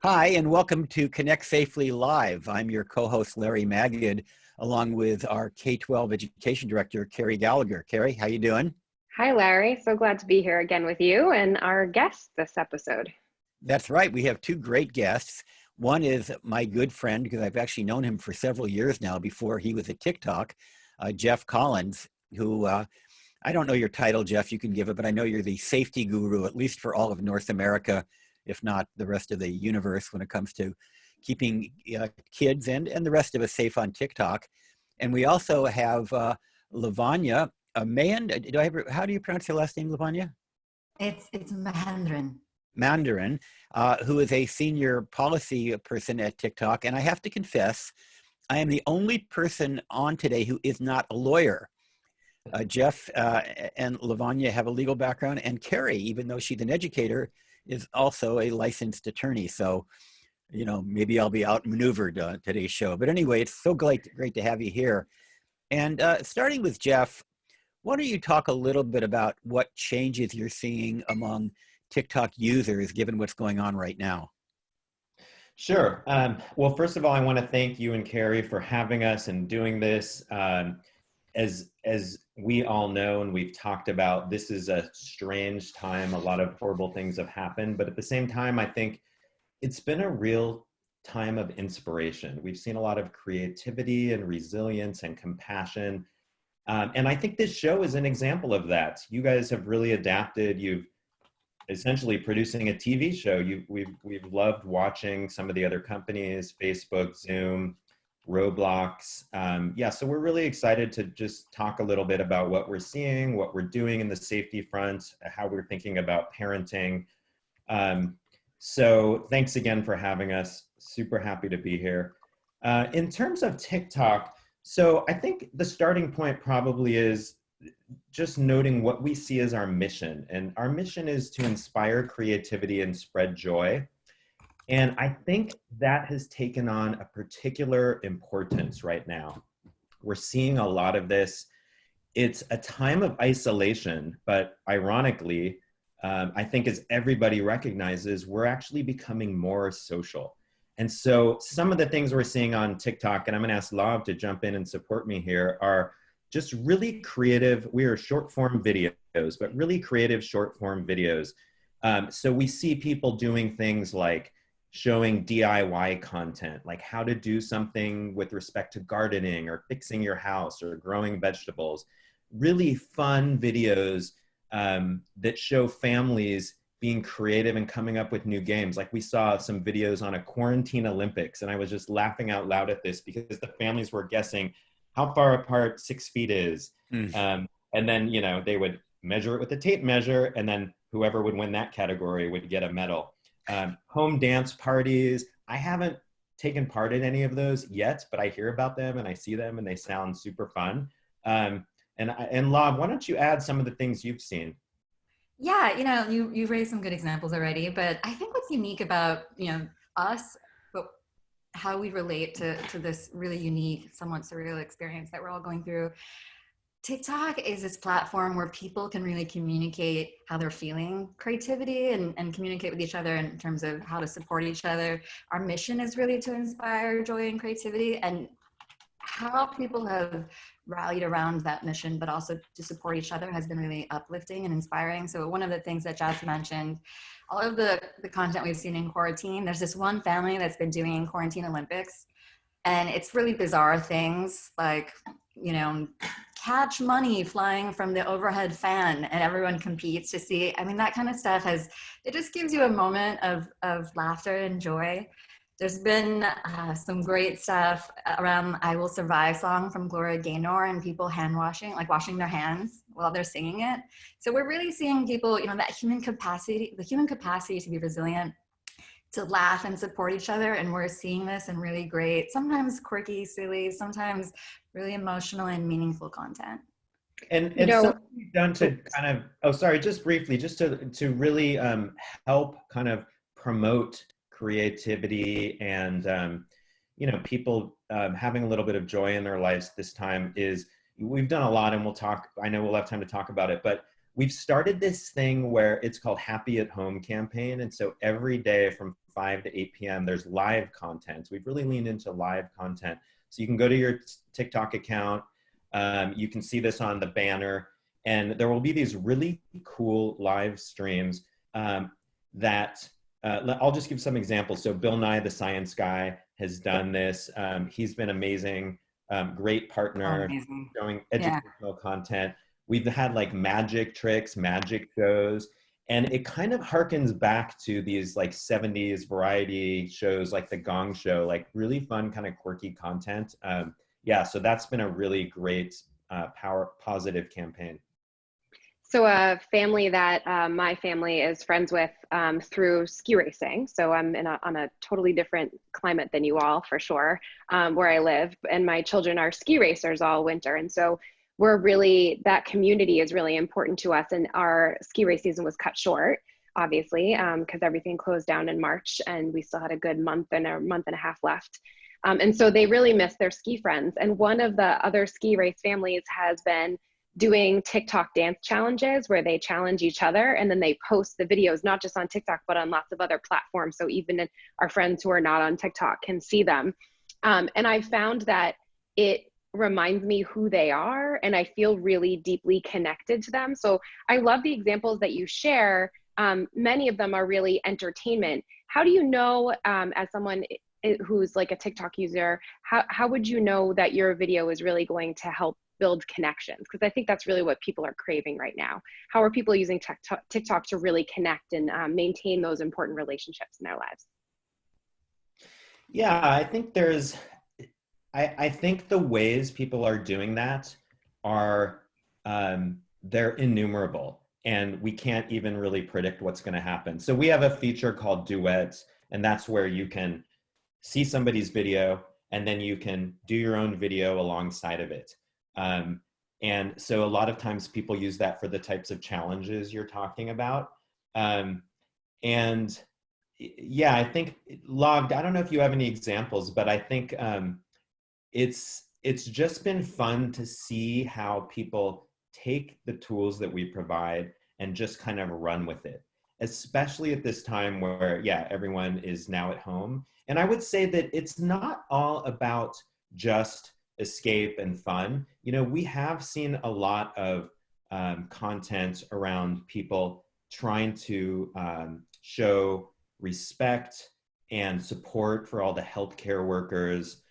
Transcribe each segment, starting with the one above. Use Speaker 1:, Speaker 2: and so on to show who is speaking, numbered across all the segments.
Speaker 1: Hi, and welcome to Connect Safely Live. I'm your co-host, Larry Magid, along with our K-12 Education Director, Kerry Gallagher. Kerry, how you doing?
Speaker 2: Hi, Larry. So glad to be here again with you and our guest this episode.
Speaker 1: That's right. We have two great guests. One is my good friend, because I've actually known him for several years now before he was at TikTok, Jeff Collins, who I don't know your title, Jeff, you can give it, but I know you're the safety guru, at least for all of North America, if not the rest of the universe when it comes to keeping kids and the rest of us safe on TikTok. And we also have Lavanya how do you pronounce your last name, Lavanya?
Speaker 3: It's Mahendran.
Speaker 1: Mandarin, who is a senior policy person at TikTok. And I have to confess, I am the only person on today who is not a lawyer. Jeff and Lavanya have a legal background, and Kerry, even though she's an educator, is also a licensed attorney. So, you know, maybe I'll be outmaneuvered on today's show. But anyway, it's so great to have you here. And starting with Jeff, why don't you talk a little bit about what changes you're seeing among TikTok users, given what's going on right now?
Speaker 4: Sure. Well, first of all, I want to thank you and Kerry for having us and doing this. As we all know and we've talked about, this is a strange time. A lot of horrible things have happened, but at the same time, I think it's been a real time of inspiration. We've seen a lot of creativity and resilience and compassion. And I think this show is an example of that. You guys have really adapted. You've essentially producing a TV show. We've loved watching some of the other companies, Facebook, Zoom, Roblox. Yeah, so we're really excited to just talk a little bit about what we're seeing, what we're doing in the safety front, how we're thinking about parenting. So thanks again for having us. Super happy to be here. In terms of TikTok, so I think the starting point probably is just noting what we see as our mission. And our mission is to inspire creativity and spread joy. And I think that has taken on a particular importance right now. We're seeing a lot of this. It's a time of isolation, but ironically, I think as everybody recognizes, we're actually becoming more social. And so some of the things we're seeing on TikTok, and I'm gonna ask Lav to jump in and support me here, are just really creative. We are short form videos, but really creative short form videos. So we see people doing things like showing DIY content, like how to do something with respect to gardening or fixing your house or growing vegetables. Really fun videos that show families being creative and coming up with new games. Like we saw some videos on a quarantine Olympics, and I was just laughing out loud at this because the families were guessing how far apart 6 feet is. And then, you know, they would measure it with a tape measure, and then whoever would win that category would get a medal. Home dance parties. I haven't taken part in any of those yet, but I hear about them and I see them and they sound super fun. And Lav, why don't you add some of the things you've seen?
Speaker 3: Yeah, you know, you've raised some good examples already, but I think what's unique about, you know, us, but how we relate to this really unique, somewhat surreal experience that we're all going through. TikTok is this platform where people can really communicate how they're feeling, creativity, and communicate with each other in terms of how to support each other. Our mission is really to inspire joy and creativity, and how people have rallied around that mission, but also to support each other, has been really uplifting and inspiring. So one of the things that Jeff mentioned, all of the content we've seen in quarantine, there's this one family that's been doing quarantine Olympics, and it's really bizarre things like, you know, catch money flying from the overhead fan and everyone competes to see. I mean, that kind of stuff it just gives you a moment of laughter and joy. There's been some great stuff around I Will Survive song from Gloria Gaynor, and people hand washing, like washing their hands while they're singing it. So we're really seeing people, you know, that human capacity, the human capacity to be resilient, to laugh and support each other. And we're seeing this in really great, sometimes quirky, silly, sometimes really emotional and meaningful content.
Speaker 4: And something you've done to kind of, oh, sorry, just briefly, just to really help kind of promote creativity and, you know, people having a little bit of joy in their lives this time is, we've done a lot, and we'll talk, I know we'll have time to talk about it, but we've started this thing where it's called Happy at Home campaign. And so every day from 5 to 8 p.m., there's live content. We've really leaned into live content. So you can go to your TikTok account. You can see this on the banner. And there will be these really cool live streams that I'll just give some examples. So Bill Nye, the science guy, has done this. He's been amazing, great partner, showing educational content. We've had like magic tricks, magic shows, and it kind of harkens back to these like 70s variety shows like The Gong Show, like really fun kind of quirky content. Yeah, so that's been a really great positive campaign.
Speaker 2: So a family that my family is friends with through ski racing. So I'm on a totally different climate than you all, for sure, where I live. And my children are ski racers all winter. And so that community is really important to us. And our ski race season was cut short, obviously, because everything closed down in March and we still had a good month and a half left. And so they really miss their ski friends. And one of the other ski race families has been doing TikTok dance challenges where they challenge each other and then they post the videos, not just on TikTok, but on lots of other platforms. So even our friends who are not on TikTok can see them. And I found that it reminds me who they are and I feel really deeply connected to them. So I love the examples that you share. Many of them are really entertainment. How do you know, as someone who's like a TikTok user, how would you know that your video is really going to help build connections? Because I think that's really what people are craving right now. How are people using TikTok to really connect and maintain those important relationships in their lives?
Speaker 4: Yeah, I think I think the ways people are doing that are, they're innumerable and we can't even really predict what's going to happen. So we have a feature called Duets, and that's where you can see somebody's video and then you can do your own video alongside of it. And so a lot of times people use that for the types of challenges you're talking about. And yeah, I think Logged, I don't know if you have any examples, but I think it's just been fun to see how people take the tools that we provide and just kind of run with it, especially at this time where, yeah, everyone is now at home. And I would say that it's not all about just escape and fun. You know, we have seen a lot of content around people trying to show respect and support for all the healthcare workers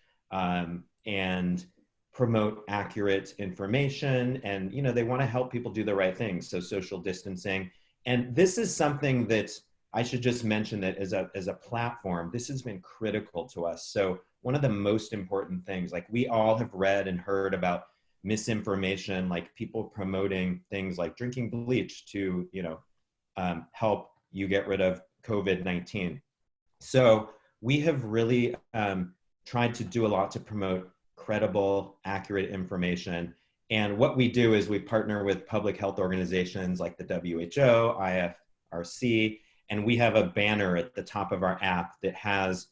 Speaker 4: and promote accurate information. And, you know, they want to help people do the right things. So social distancing. And this is something that I should just mention that as a platform, this has been critical to us. So one of the most important things, like we all have read and heard about misinformation, like people promoting things like drinking bleach to, you know, help you get rid of COVID-19. So we have really tried to do a lot to promote credible, accurate information. And what we do is we partner with public health organizations like the WHO, IFRC, and we have a banner at the top of our app that has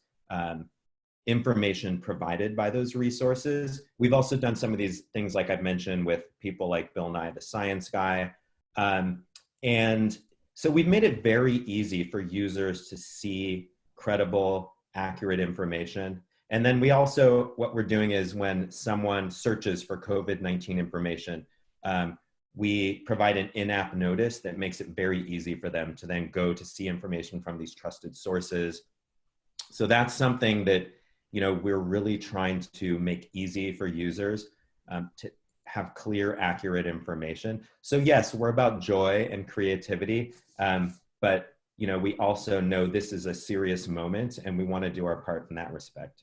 Speaker 4: information provided by those resources. We've also done some of these things, like I've mentioned, with people like Bill Nye, the science guy. And so we've made it very easy for users to see credible, accurate information. And then we also, what we're doing is when someone searches for COVID-19 information, we provide an in-app notice that makes it very easy for them to then go to see information from these trusted sources. So that's something that, you know, we're really trying to make easy for users to have clear, accurate information. So yes, we're about joy and creativity, but you know, we also know this is a serious moment and we want to do our part in that respect.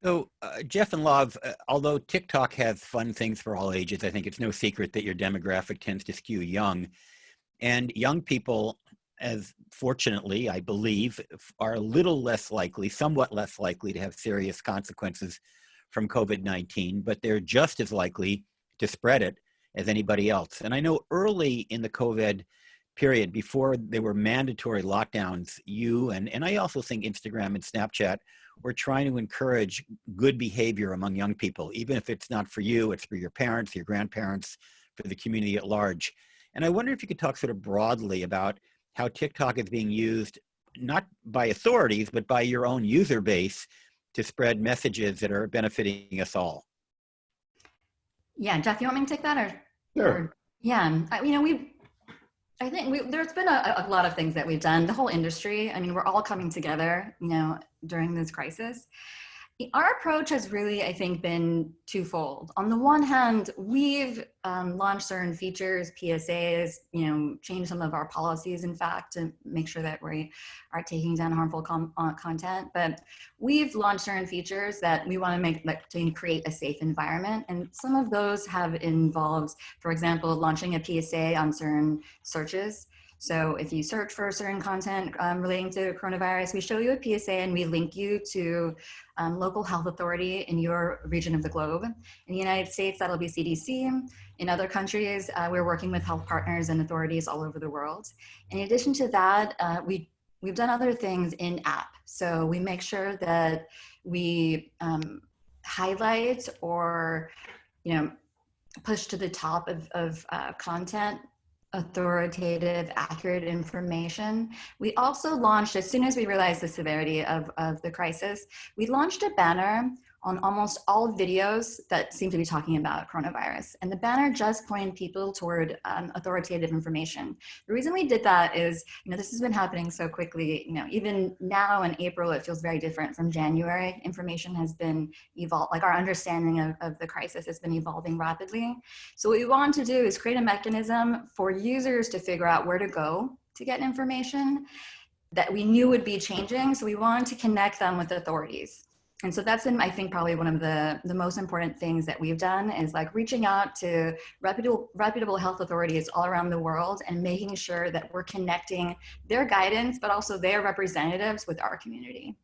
Speaker 1: So Jeff and Lav, although TikTok has fun things for all ages, I think it's no secret that your demographic tends to skew young. And young people, as fortunately, I believe, are a little less likely, somewhat less likely to have serious consequences from COVID-19, but they're just as likely to spread it as anybody else. And I know early in the COVID period, before there were mandatory lockdowns, you and I also think Instagram and Snapchat were trying to encourage good behavior among young people, even if it's not for you, it's for your parents, your grandparents, for the community at large. And I wonder if you could talk sort of broadly about how TikTok is being used, not by authorities, but by your own user base to spread messages that are benefiting us all.
Speaker 3: Yeah, Jeff, you want me to take that or?
Speaker 4: Sure.
Speaker 3: Yeah, I think there's been a lot of things that we've done, the whole industry. I mean, we're all coming together, during this crisis. Our approach has really, I think, been twofold. On the one hand, we've launched certain features, PSAs, changed some of our policies, in fact, to make sure that we are taking down harmful content. But we've launched certain features that we want to make, to create a safe environment. And some of those have involved, for example, launching a PSA on certain searches. So if you search for certain content relating to coronavirus, we show you a PSA and we link you to local health authority in your region of the globe. In the United States, that'll be CDC. In other countries, we're working with health partners and authorities all over the world. In addition to that, we've done other things in app. So we make sure that we highlight or push to the top of content authoritative, accurate information. We also launched, as soon as we realized the severity of the crisis, we launched a banner on almost all videos that seem to be talking about coronavirus. And the banner just pointed people toward authoritative information. The reason we did that is, this has been happening so quickly. Even now in April, it feels very different from January. Information has been evolved, like our understanding of the crisis has been evolving rapidly. So what we want to do is create a mechanism for users to figure out where to go to get information that we knew would be changing. So we wanted to connect them with authorities. And so that's been, I think, probably one of the most important things that we've done is reaching out to reputable health authorities all around the world and making sure that we're connecting their guidance, but also their representatives with our community.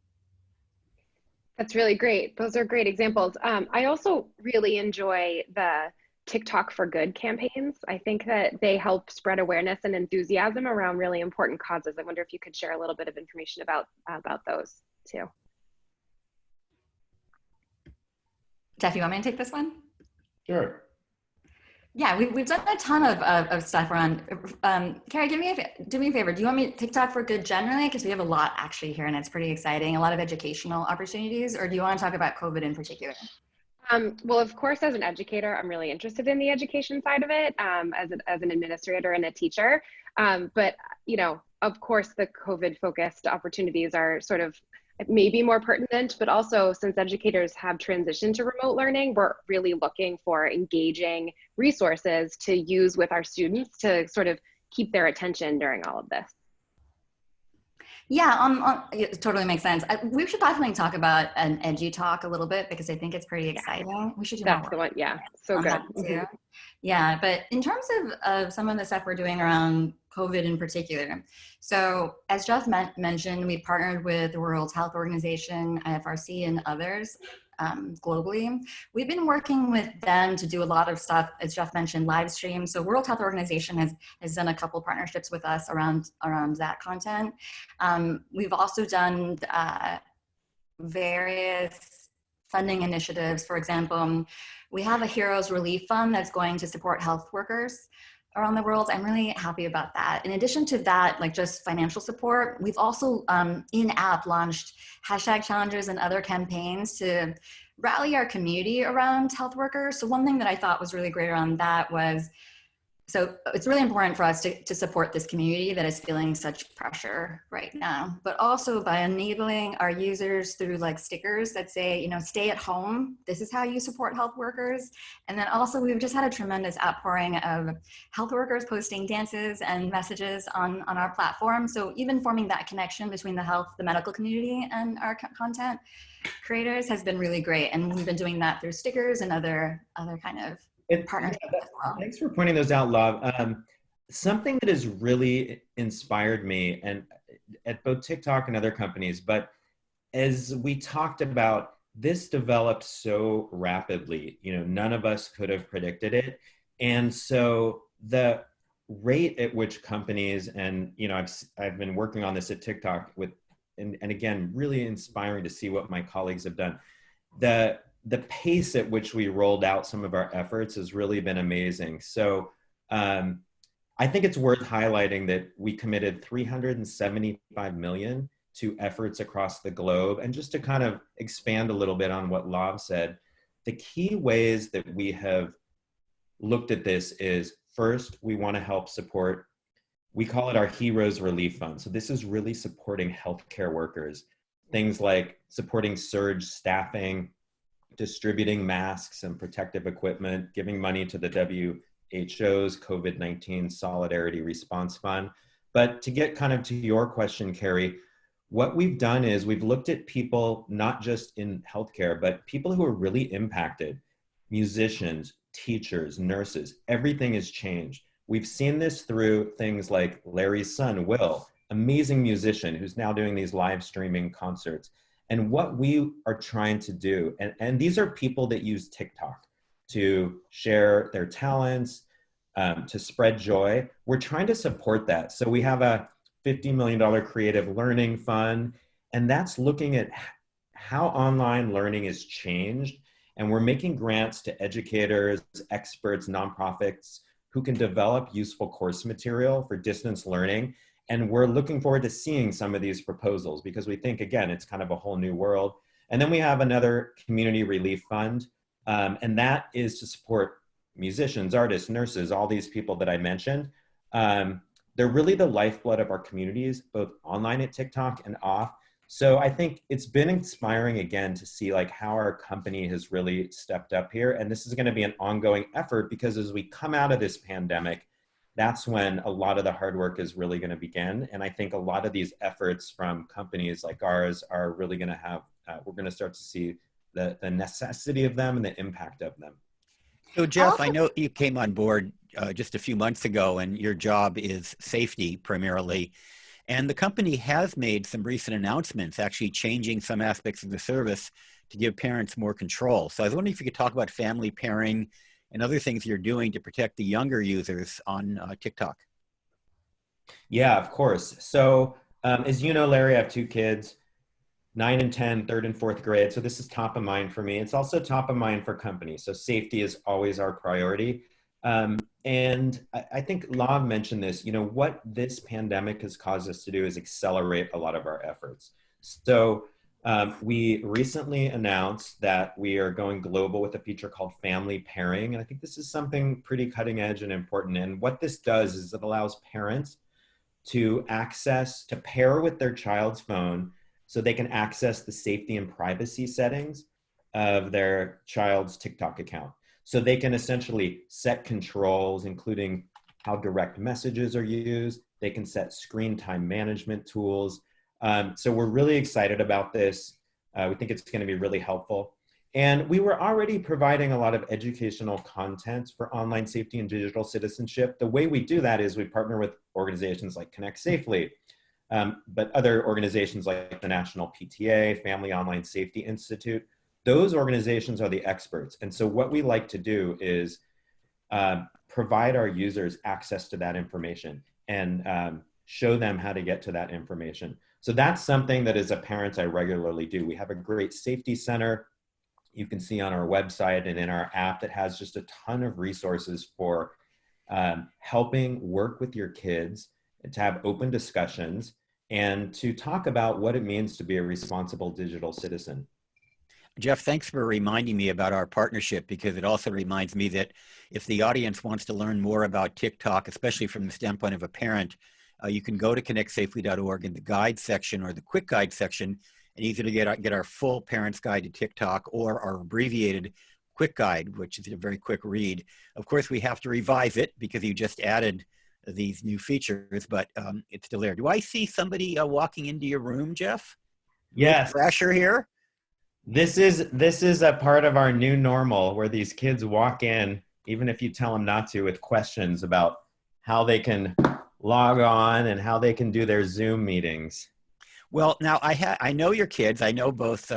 Speaker 2: That's really great. Those are great examples. I also really enjoy the TikTok for Good campaigns. I think that they help spread awareness and enthusiasm around really important causes. I wonder if you could share a little bit of information about those too.
Speaker 3: Jeff, you want me to take this one?
Speaker 4: Sure.
Speaker 3: Yeah, we've done a ton of stuff around. Kerry, do me a favor. Do you want me to TikTok for Good generally? Because we have a lot actually here and it's pretty exciting, a lot of educational opportunities, or do you want to talk about COVID in particular?
Speaker 2: Well, of course, as an educator, I'm really interested in the education side of it, as an administrator and a teacher. But, of course, the COVID focused opportunities are sort of maybe more pertinent, but also since educators have transitioned to remote learning, we're really looking for engaging resources to use with our students to sort of keep their attention during all of this.
Speaker 3: Yeah, it totally makes sense. We should definitely talk about an edgy talk a little bit because I think it's pretty exciting. We should do
Speaker 2: That's the one. Yeah, so good.
Speaker 3: Too. Yeah, but in terms of some of the stuff we're doing around COVID in particular. So as Jeff mentioned, we partnered with the World Health Organization, IFRC, and others globally. We've been working with them to do a lot of stuff, as Jeff mentioned, live stream. So World Health Organization has done a couple partnerships with us around that content. We've also done various funding initiatives. For example, we have a Heroes Relief Fund that's going to support health workers around the world. I'm really happy about that. In addition to that, just financial support, we've also in-app launched hashtag challenges and other campaigns to rally our community around health workers. So one thing that I thought was really great around that was, so it's really important for us to support this community that is feeling such pressure right now, but also by enabling our users through stickers that say, stay at home. This is how you support health workers. And then also we've just had a tremendous outpouring of health workers posting dances and messages on our platform. So even forming that connection between the medical community and our content creators has been really great. And we've been doing that through stickers and other kind of partnerships as well.
Speaker 4: Thanks for pointing those out, Lav. Something that has really inspired me, and at both TikTok and other companies, but as we talked about, this developed so rapidly. None of us could have predicted it, and so the rate at which companies, and I've been working on this at TikTok with, and again, really inspiring to see what my colleagues have done. The pace at which we rolled out some of our efforts has really been amazing. So I think it's worth highlighting that we committed 375 million to efforts across the globe. And just to kind of expand a little bit on what Lav said, the key ways that we have looked at this is, first, we want to help support, we call it our Heroes Relief Fund. So this is really supporting healthcare workers, things like supporting surge staffing, distributing masks and protective equipment, giving money to the WHO's COVID-19 Solidarity Response Fund. But to get kind of to your question, Kerry, what we've done is we've looked at people, not just in healthcare, but people who are really impacted, musicians, teachers, nurses, everything has changed. We've seen this through things like Larry's son, Will, amazing musician who's now doing these live streaming concerts. And what we are trying to do, and these are people that use TikTok to share their talents, to spread joy. We're trying to support that. So we have a $50 million creative learning fund, and that's looking at how online learning has changed. And we're making grants to educators, experts, nonprofits who can develop useful course material for distance learning. And we're looking forward to seeing some of these proposals because we think, again, it's kind of a whole new world. And then we have another community relief fund, and that is to support musicians, artists, nurses, all these people that I mentioned. They're really the lifeblood of our communities, both online at TikTok and off. So I think it's been inspiring again to see like how our company has really stepped up here. And this is going to be an ongoing effort because as we come out of this pandemic, that's when a lot of the hard work is really going to begin. And I think a lot of these efforts from companies like ours are really going to have, we're going to start to see the necessity of them and the impact of them.
Speaker 1: So Jeff, I know you came on board just a few months ago and your job is safety primarily. And the company has made some recent announcements, actually changing some aspects of the service to give parents more control. So I was wondering if you could talk about family pairing and other things you're doing to protect the younger users on TikTok.
Speaker 4: Yeah, of course. So as you know, Larry, I have two kids, 9 and 10, third and fourth grade. So this is top of mind for me. It's also top of mind for companies. So safety is always our priority. And I think Lav mentioned this, you know, what this pandemic has caused us to do is accelerate a lot of our efforts. So we recently announced that we are going global with a feature called family pairing. And I think this is something pretty cutting edge and important. And what this does is it allows parents to pair with their child's phone so they can access the safety and privacy settings of their child's TikTok account. So they can essentially set controls, including how direct messages are used. They can set screen time management tools. So we're really excited about this. We think it's going to be really helpful. And we were already providing a lot of educational content for online safety and digital citizenship. The way we do that is we partner with organizations like ConnectSafely, but other organizations like the National PTA, Family Online Safety Institute. Those organizations are the experts. And so what we like to do is provide our users access to that information and show them how to get to that information. So that's something that as a parent I regularly do. We have a great safety center you can see on our website and in our app that has just a ton of resources for helping work with your kids to have open discussions and to talk about what it means to be a responsible digital citizen.
Speaker 1: Jeff, thanks for reminding me about our partnership because it also reminds me that if the audience wants to learn more about TikTok, especially from the standpoint of a parent, you can go to ConnectSafely.org in the guide section or the quick guide section and either to get our full parent's guide to TikTok or our abbreviated quick guide, which is a very quick read. Of course, we have to revise it because you just added these new features, but it's still there. Do I see somebody walking into your room, Jeff?
Speaker 4: Yes.
Speaker 1: Thrasher here?
Speaker 4: This is a part of our new normal where these kids walk in, even if you tell them not to, with questions about how they can log on and how they can do their Zoom meetings.
Speaker 1: Well, now I know your kids. I know both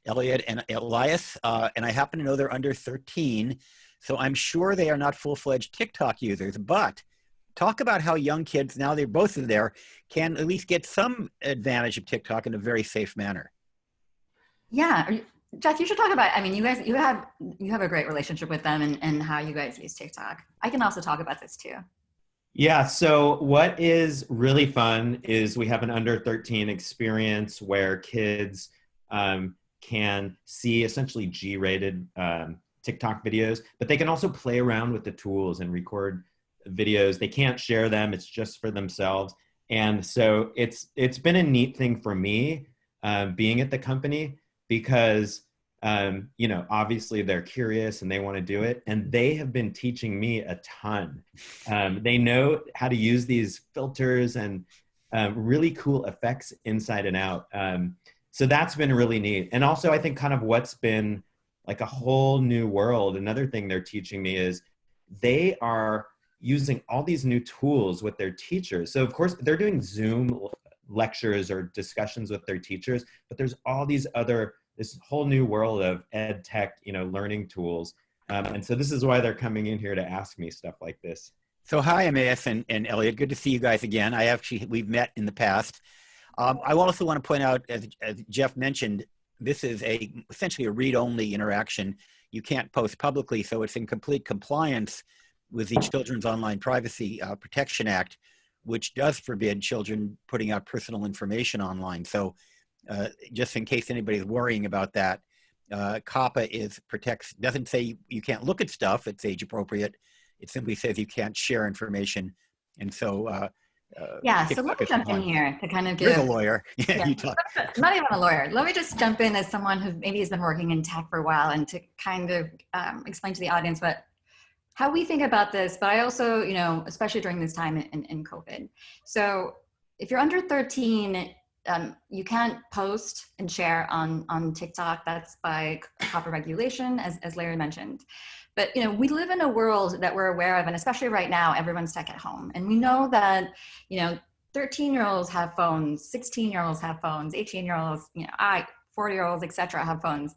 Speaker 1: Elliot and Elias, and I happen to know they're under 13. So I'm sure they are not full-fledged TikTok users, but talk about how young kids, now they're both there, can at least get some advantage of TikTok in a very safe manner.
Speaker 3: Yeah, Jeff, you should talk about, I mean, you have a great relationship with them and how you guys use TikTok. I can also talk about this too.
Speaker 4: Yeah, so what is really fun is we have an under 13 experience where kids can see essentially G-rated TikTok videos, but they can also play around with the tools and record videos. They can't share them, it's just for themselves. And so it's been a neat thing for me being at the company because you know, obviously they're curious and they want to do it. And they have been teaching me a ton. They know how to use these filters and really cool effects inside and out. So that's been really neat. And also I think kind of what's been like a whole new world, another thing they're teaching me is they are using all these new tools with their teachers. So of course they're doing Zoom lectures or discussions with their teachers, but there's all these other this whole new world of ed tech, you know, learning tools. And so this is why they're coming in here to ask me stuff like this.
Speaker 1: So hi, Emmaus and Elliot. Good to see you guys again. We've met in the past. I also want to point out, as Jeff mentioned, this is essentially a read-only interaction. You can't post publicly, so it's in complete compliance with the Children's Online Privacy Protection Act, which does forbid children putting out personal information online. So just in case anybody's worrying about that, COPPA doesn't say you can't look at stuff, it's age appropriate. It simply says you can't share information. And so
Speaker 3: yeah, so let me jump in here to kind of give—
Speaker 1: You're the lawyer. Yeah, you talk.
Speaker 3: Not even a lawyer. Let me just jump in as someone who maybe has been working in tech for a while and to kind of explain to the audience how we think about this, but I also, you know, especially during this time in COVID. So if you're under 13, you can't post and share on TikTok. That's by COPPA regulation, as Larry mentioned. But you know, we live in a world that we're aware of, and especially right now, everyone's tech at home, and we know that, you know, 13-year-olds have phones, 16-year-olds have phones, 18-year-olds, you know, 40-year-olds, etc., have phones.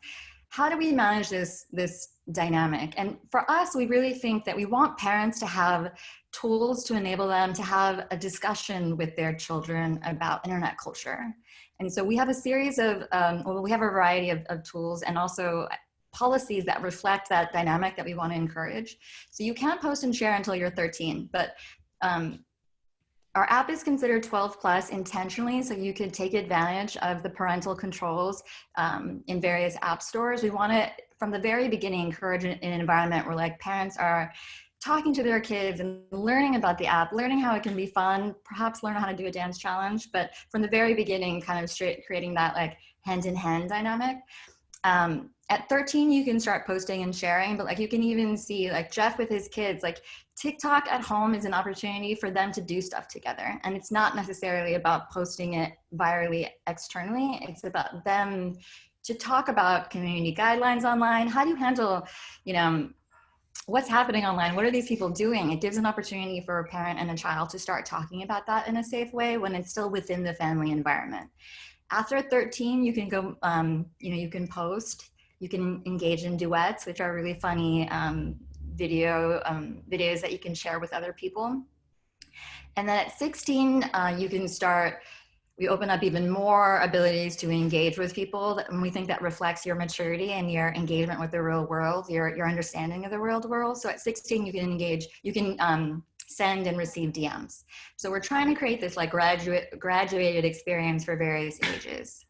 Speaker 3: How do we manage this dynamic? And for us, we really think that we want parents to have tools to enable them to have a discussion with their children about internet culture. And so we have a series of, we have a variety of tools and also policies that reflect that dynamic that we want to encourage. So you can't post and share until you're 13, but our app is considered 12 plus intentionally, so you could take advantage of the parental controls in various app stores. We want to, from the very beginning, encourage an environment where like parents are talking to their kids and learning about the app, learning how it can be fun, perhaps learn how to do a dance challenge, but from the very beginning, kind of creating that like hand-in-hand dynamic. At 13, you can start posting and sharing, but like you can even see like Jeff with his kids, like TikTok at home is an opportunity for them to do stuff together. And it's not necessarily about posting it virally externally. It's about them to talk about community guidelines online. How do you handle, you know, what's happening online? What are these people doing? It gives an opportunity for a parent and a child to start talking about that in a safe way when it's still within the family environment. After 13, you can go, you know, you can post, you can engage in duets, which are really funny videos that you can share with other people. And then at 16, you can start, we open up even more abilities to engage with people, and we think that reflects your maturity and your engagement with the real world, your understanding of the real world. So at 16, you can engage, you can send and receive DMs. So we're trying to create this like graduated experience for various ages.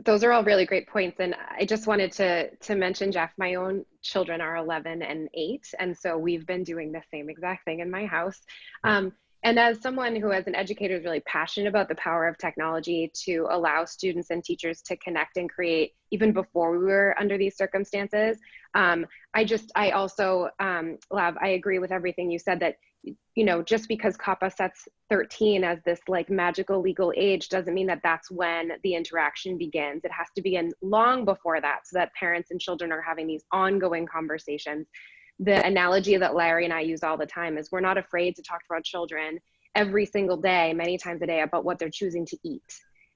Speaker 2: Those are all really great points. And I just wanted to mention, Jeff, my own children are 11 and 8. And so we've been doing the same exact thing in my house. And as someone who, as an educator, is really passionate about the power of technology to allow students and teachers to connect and create even before we were under these circumstances, I also, Lav, I agree with everything you said, that, you know, just because COPPA sets 13 as this like magical legal age doesn't mean that that's when the interaction begins. It has to begin long before that, so that parents and children are having these ongoing conversations. The analogy that Larry and I use all the time is we're not afraid to talk to our children every single day, many times a day, about what they're choosing to eat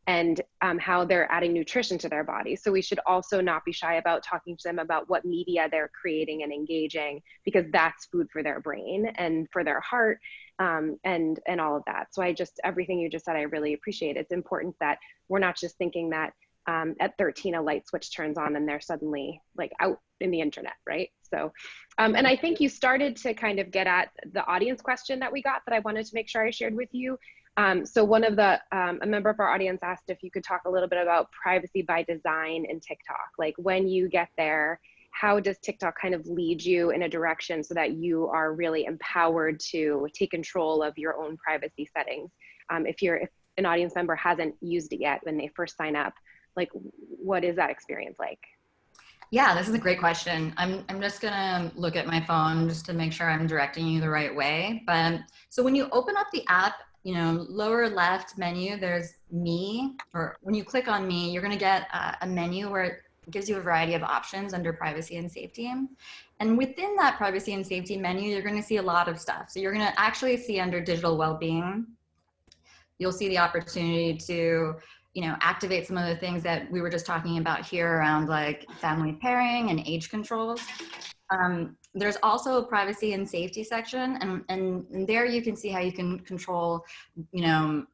Speaker 2: and how they're adding nutrition to their body. So we should also not be shy about talking to them about what media they're creating and engaging, because that's food for their brain and for their heart, and all of that. So everything you just said, I really appreciate. It's important that we're not just thinking that at 13, a light switch turns on and they're suddenly like out in the internet, right? So, and I think you started to kind of get at the audience question that we got that I wanted to make sure I shared with you. So one of the, a member of our audience asked if you could talk a little bit about privacy by design in TikTok. Like when you get there, how does TikTok kind of lead you in a direction so that you are really empowered to take control of your own privacy settings? If an audience member hasn't used it yet when they first sign up, like what is that experience like?
Speaker 3: Yeah, this is a great question. I'm just gonna look at my phone just to make sure I'm directing you the right way. But so when you open up the app, you know, lower left menu, there's me, or when you click on me, you're gonna get a menu where it gives you a variety of options under privacy and safety. And within that privacy and safety menu, you're gonna see a lot of stuff. So you're gonna actually see under digital well-being, you'll see the opportunity to, you know, activate some of the things that we were just talking about here around like family pairing and age controls. There's also a privacy and safety section, and there you can see how you can control, you know,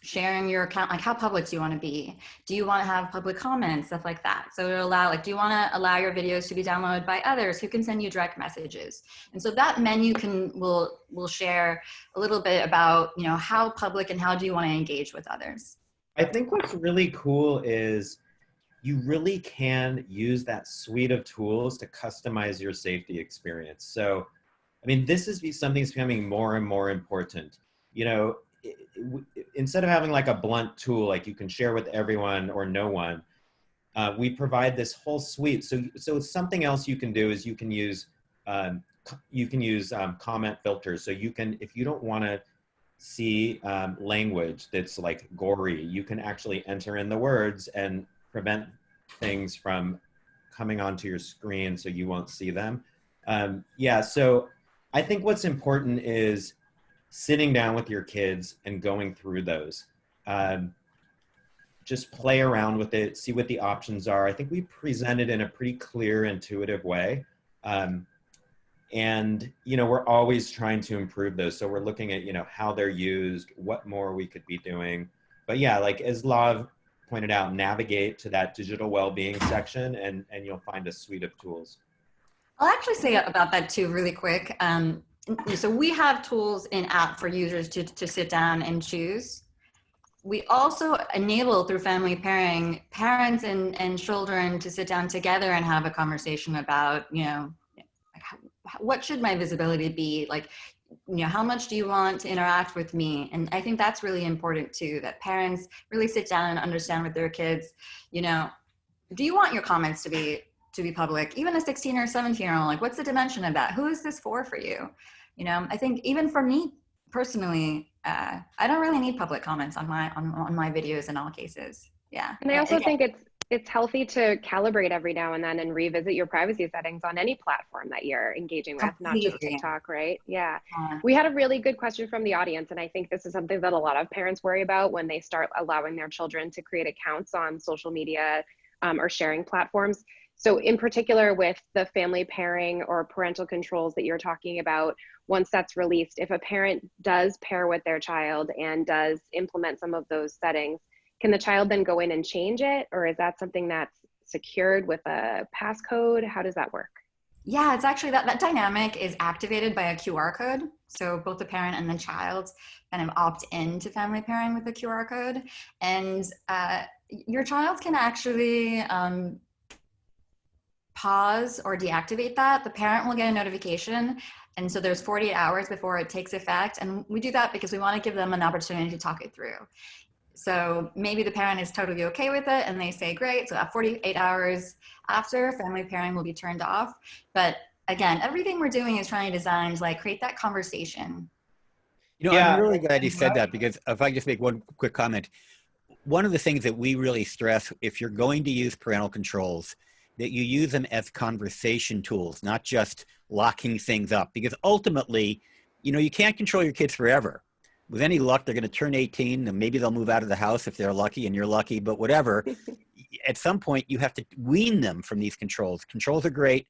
Speaker 3: sharing your account, like how public do you want to be? Do you want to have public comments, stuff like that? So it'll allow, like, do you want to allow your videos to be downloaded by others who can send you direct messages? And so that menu will share a little bit about, you know, how public and how do you want to engage with others.
Speaker 4: I think what's really cool is you really can use that suite of tools to customize your safety experience. So, I mean, this is something that's becoming more and more important. You know, instead of having like a blunt tool, like you can share with everyone or no one, we provide this whole suite. So something else you can do is you can use comment filters. So you can, if you don't want to see language that's like gory, you can actually enter in the words and prevent things from coming onto your screen so you won't see them. Yeah, so I think what's important is sitting down with your kids and going through those. Just play around with it, see what the options are. I think we present it in a pretty clear, intuitive way. And, you know, we're always trying to improve those. So we're looking at, you know, how they're used, what more we could be doing. But yeah, like as Lav pointed out, navigate to that digital well-being section and you'll find a suite of tools.
Speaker 3: I'll actually say about that too, really quick. So we have tools in app for users to sit down and choose. We also enable through family pairing, parents and children to sit down together and have a conversation about, you know, what should my visibility be? Like, you know, how much do you want to interact with me? And I think that's really important too, that parents really sit down and understand with their kids, you know, do you want your comments to be public? Even a 16 or 17-year-old, like what's the dimension of that? Who is this for you? You know, I think even for me personally, I don't really need public comments on my videos in all cases. Yeah.
Speaker 2: And I also think it's healthy to calibrate every now and then and revisit your privacy settings on any platform that you're engaging with, not just TikTok, right? Yeah. We had a really good question from the audience, and I think this is something that a lot of parents worry about when they start allowing their children to create accounts on social media or sharing platforms. So in particular with the family pairing or parental controls that you're talking about, once that's released, if a parent does pair with their child and does implement some of those settings, can the child then go in and change it? Or is that something that's secured with a passcode? How does that work?
Speaker 3: Yeah, it's actually that dynamic is activated by a QR code. So both the parent and the child kind of opt into family pairing with the QR code. And your child can actually pause or deactivate that. The parent will get a notification. And so there's 48 hours before it takes effect. And we do that because we want to give them an opportunity to talk it through. So maybe the parent is totally okay with it and they say, great. So at 48 hours after, family pairing will be turned off. But again, everything we're doing is trying to design to like create that conversation.
Speaker 1: You know, I'm really glad you said that, because if I just make one quick comment, one of the things that we really stress, if you're going to use parental controls, that you use them as conversation tools, not just locking things up, because ultimately, you know, you can't control your kids forever. With any luck, they're going to turn 18 and maybe they'll move out of the house if they're lucky and you're lucky, but whatever. At some point, you have to wean them from these controls. Controls are great,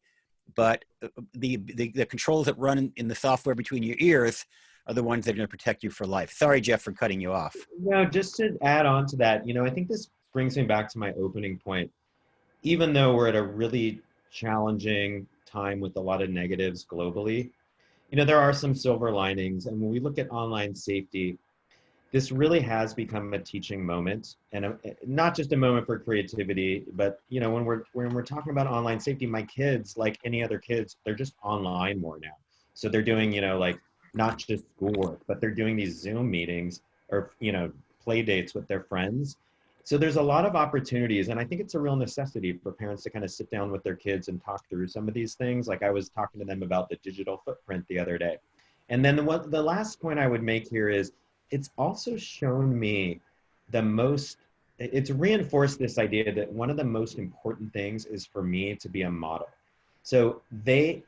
Speaker 1: but the controls that run in the software between your ears are the ones that are going to protect you for life. Sorry, Jeff, for cutting you off.
Speaker 4: No, just to add on to that, you know, I think this brings me back to my opening point. Even though we're at a really challenging time with a lot of negatives globally, you know, there are some silver linings. And when we look at online safety, this really has become a teaching moment, and not just a moment for creativity, but you know, when we're talking about online safety, my kids, like any other kids, they're just online more now. So they're doing, you know, like not just schoolwork, but they're doing these Zoom meetings or, you know, play dates with their friends. So there's a lot of opportunities, and I think it's a real necessity for parents to kind of sit down with their kids and talk through some of these things. Like I was talking to them about the digital footprint the other day. And then what the last point I would make here is, it's also shown me it's reinforced this idea that one of the most important things is for me to be a model. So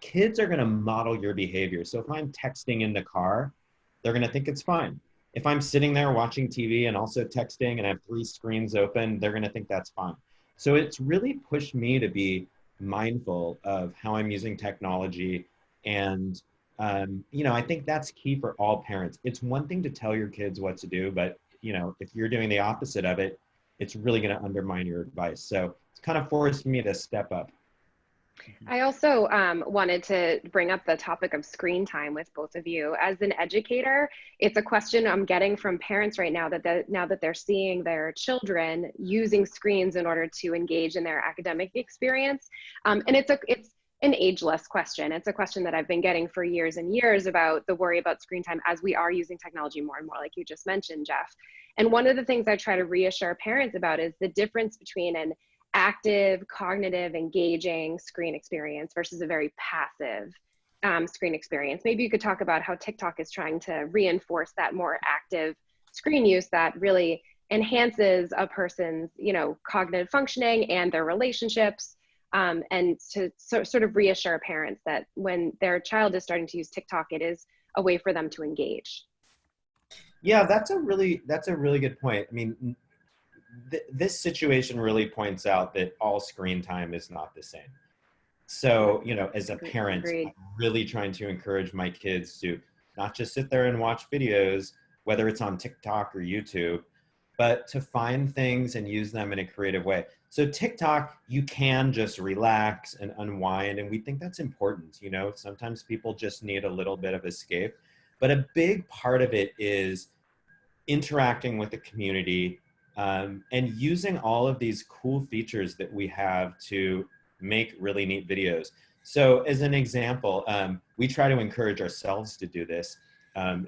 Speaker 4: kids are gonna model your behavior. So if I'm texting in the car, they're gonna think it's fine. If I'm sitting there watching TV and also texting and I have 3 screens open, they're gonna think that's fine. So it's really pushed me to be mindful of how I'm using technology. And you know, I think that's key for all parents. It's one thing to tell your kids what to do, but you know, if you're doing the opposite of it, it's really going to undermine your advice. So it's kind of forced me to step up.
Speaker 2: I also wanted to bring up the topic of screen time with both of you. As an educator, it's a question I'm getting from parents right now now that they're seeing their children using screens in order to engage in their academic experience. And it's an ageless question. It's a question that I've been getting for years and years about the worry about screen time as we are using technology more and more, like you just mentioned, Jeff. And one of the things I try to reassure parents about is the difference between an active, cognitive, engaging screen experience versus a very passive screen experience. Maybe you could talk about how TikTok is trying to reinforce that more active screen use that really enhances a person's, you know, cognitive functioning and their relationships. And to sort of reassure parents that when their child is starting to use TikTok, it is a way for them to engage.
Speaker 4: Yeah, that's a really good point. I mean, this situation really points out that all screen time is not the same. So, you know, as a parent,
Speaker 2: Agreed.
Speaker 4: I'm really trying to encourage my kids to not just sit there and watch videos, whether it's on TikTok or YouTube, but to find things and use them in a creative way. So TikTok, you can just relax and unwind, and we think that's important. You know, sometimes people just need a little bit of escape, but a big part of it is interacting with the community, and using all of these cool features that we have to make really neat videos. So as an example, we try to encourage ourselves to do this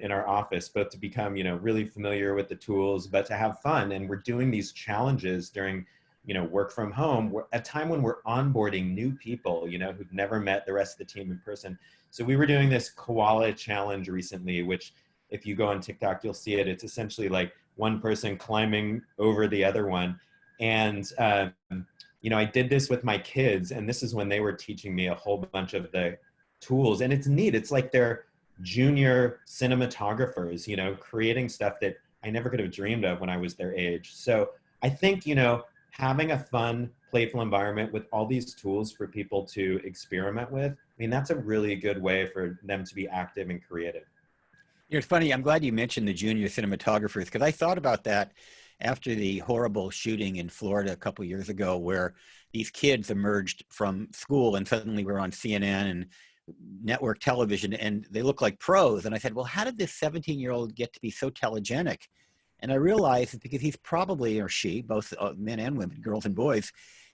Speaker 4: in our office, both to become, you know, really familiar with the tools, but to have fun. And we're doing these challenges during, you know, work from home, a time when we're onboarding new people, you know, who've never met the rest of the team in person. So we were doing this koala challenge recently, which if you go on TikTok, you'll see it. It's essentially like one person climbing over the other one. And, you know, I did this with my kids, and this is when they were teaching me a whole bunch of the tools. And it's neat. It's like they're junior cinematographers, you know, creating stuff that I never could have dreamed of when I was their age. So I think, you know, having a fun, playful environment with all these tools for people to experiment with, I mean, that's a really good way for them to be active and creative.
Speaker 1: You know, it's funny, I'm glad you mentioned the junior cinematographers, because I thought about that after the horrible shooting in Florida a couple of years ago, where these kids emerged from school and suddenly were on CNN and network television, and they look like pros. And I said, well, how did this 17-year-old get to be so telegenic? And I realized it's because he's probably, or she, both men and women, girls and boys,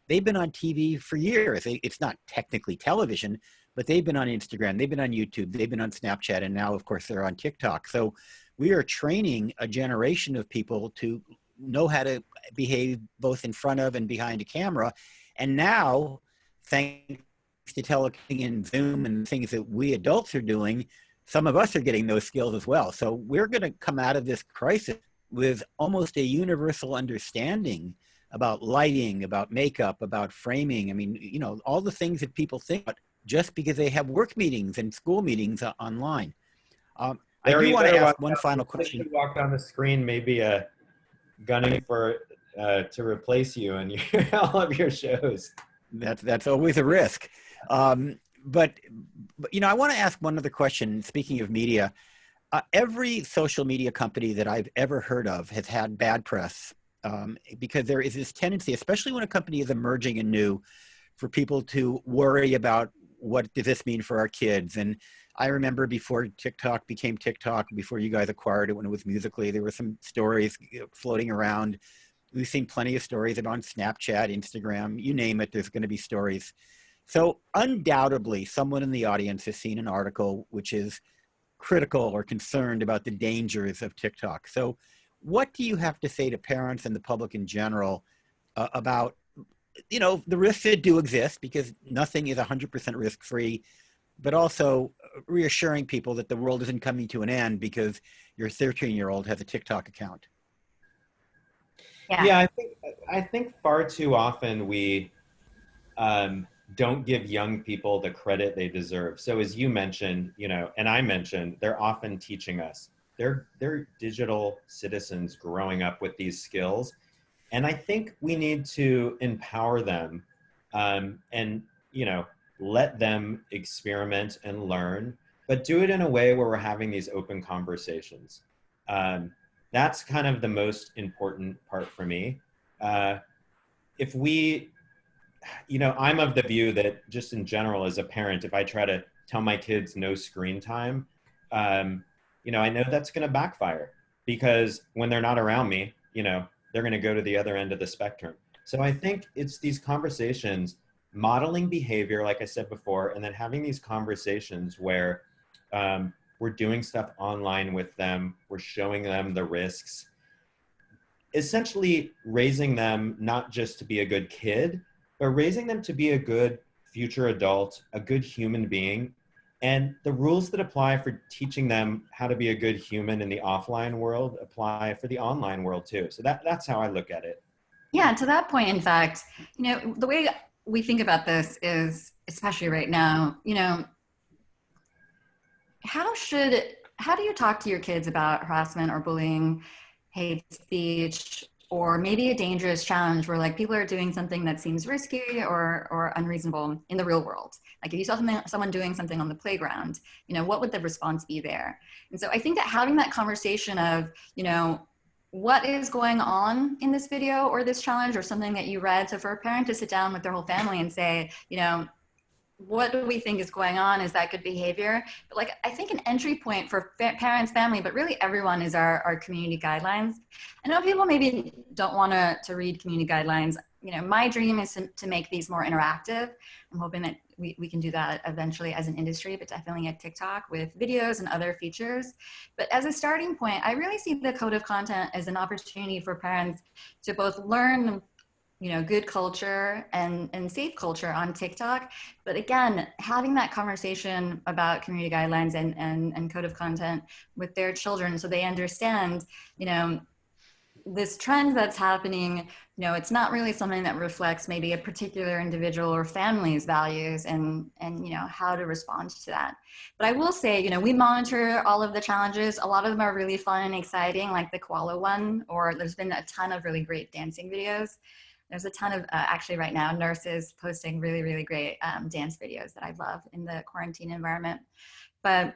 Speaker 1: they've been on TV for years. It's not technically television, but they've been on Instagram, they've been on YouTube, they've been on Snapchat, and now, of course, they're on TikTok. So we are training a generation of people to know how to behave both in front of and behind a camera. And now, thanks to teleworking and Zoom and things that we adults are doing, some of us are getting those skills as well. So we're going to come out of this crisis with almost a universal understanding about lighting, about makeup, about framing. I mean, you know, all the things that people think about just because they have work meetings and school meetings online. I do want to ask one final question.
Speaker 4: You walk on the screen, maybe gunning for to replace you and all of your shows.
Speaker 1: That's always a risk. But you know, I want to ask one other question. Speaking of media, every social media company that I've ever heard of has had bad press because there is this tendency, especially when a company is emerging and new, for people to worry about what does this mean for our kids. And I remember before TikTok became TikTok, before you guys acquired it when it was Musical.ly, there were some stories floating around. We've seen plenty of stories about Snapchat, Instagram, you name it, there's going to be stories. So undoubtedly, someone in the audience has seen an article which is critical or concerned about the dangers of TikTok. So what do you have to say to parents and the public in general about, you know, the risks that do exist, because nothing is 100% risk-free, but also reassuring people that the world isn't coming to an end because your 13-year-old has a TikTok account?
Speaker 4: Yeah, I think far too often we don't give young people the credit they deserve. So as you mentioned, you know, and I mentioned, they're often teaching us. They're digital citizens growing up with these skills. And I think we need to empower them and, you know, let them experiment and learn, but do it in a way where we're having these open conversations. That's kind of the most important part for me. If we, you know, I'm of the view that just in general as a parent, if I try to tell my kids no screen time, you know, I know that's going to backfire, because when they're not around me, you know, they're going to go to the other end of the spectrum. So I think it's these conversations, modeling behavior, like I said before, and then having these conversations where we're doing stuff online with them, we're showing them the risks, essentially raising them not just to be a good kid, but raising them to be a good future adult, a good human being. And the rules that apply for teaching them how to be a good human in the offline world apply for the online world too. So that's how I look at it.
Speaker 3: Yeah, to that point, in fact, you know, the way we think about this is, especially right now, you know, how do you talk to your kids about harassment or bullying, hate speech, or maybe a dangerous challenge where like people are doing something that seems risky or unreasonable in the real world? Like if you saw someone doing something on the playground, you know, what would the response be there? And so I think that having that conversation of, you know, what is going on in this video or this challenge or something that you read. So for a parent to sit down with their whole family and say, you know, what do we think is going on? Is that good behavior? But like, I think an entry point for parents, family, but really everyone is our community guidelines. I know people maybe don't want to read community guidelines. You know, my dream is to make these more interactive. I'm hoping that we can do that eventually as an industry, but definitely at TikTok with videos and other features. But as a starting point, I really see the code of content as an opportunity for parents to both learn, you know, good culture and safe culture on TikTok. But again, having that conversation about community guidelines and code of content with their children so they understand, you know, this trend that's happening, you know, it's not really something that reflects maybe a particular individual or family's values and you know, how to respond to that. But I will say, you know, we monitor all of the challenges. A lot of them are really fun and exciting, like the koala one, or there's been a ton of really great dancing videos. There's a ton of, actually right now, nurses posting really, really great dance videos that I love in the quarantine environment. But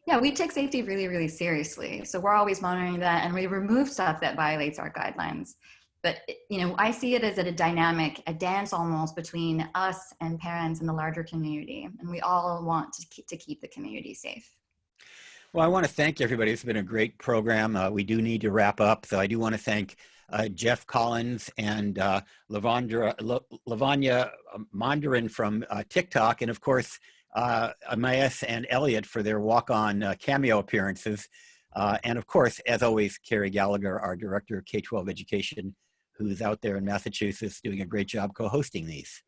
Speaker 3: yeah, we take safety really, really seriously. So we're always monitoring that, and we remove stuff that violates our guidelines. But, you know, I see it as a dynamic, a dance almost between us and parents and the larger community. And we all want to keep the community safe.
Speaker 1: Well, I want to thank everybody. It's been a great program. We do need to wrap up. So I do want to thank Jeff Collins and Lavanya Mahendran from TikTok, and of course, Mayes and Elliot for their walk-on cameo appearances. And of course, as always, Kerry Gallagher, our Director of K-12 Education, who's out there in Massachusetts doing a great job co-hosting these.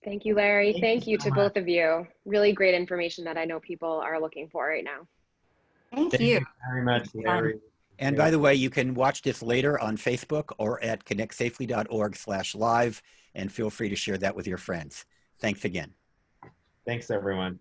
Speaker 2: Thank you, Larry. Thank you
Speaker 4: so
Speaker 2: to
Speaker 4: much.
Speaker 2: both of you. Really great information that I know people are looking for right now.
Speaker 3: Thank
Speaker 4: Thank
Speaker 3: you.
Speaker 4: you very much, Larry.
Speaker 1: And by the way, you can watch this later on Facebook or at ConnectSafely.org/live, and feel free to share that with your friends. Thanks again.
Speaker 4: Thanks, everyone.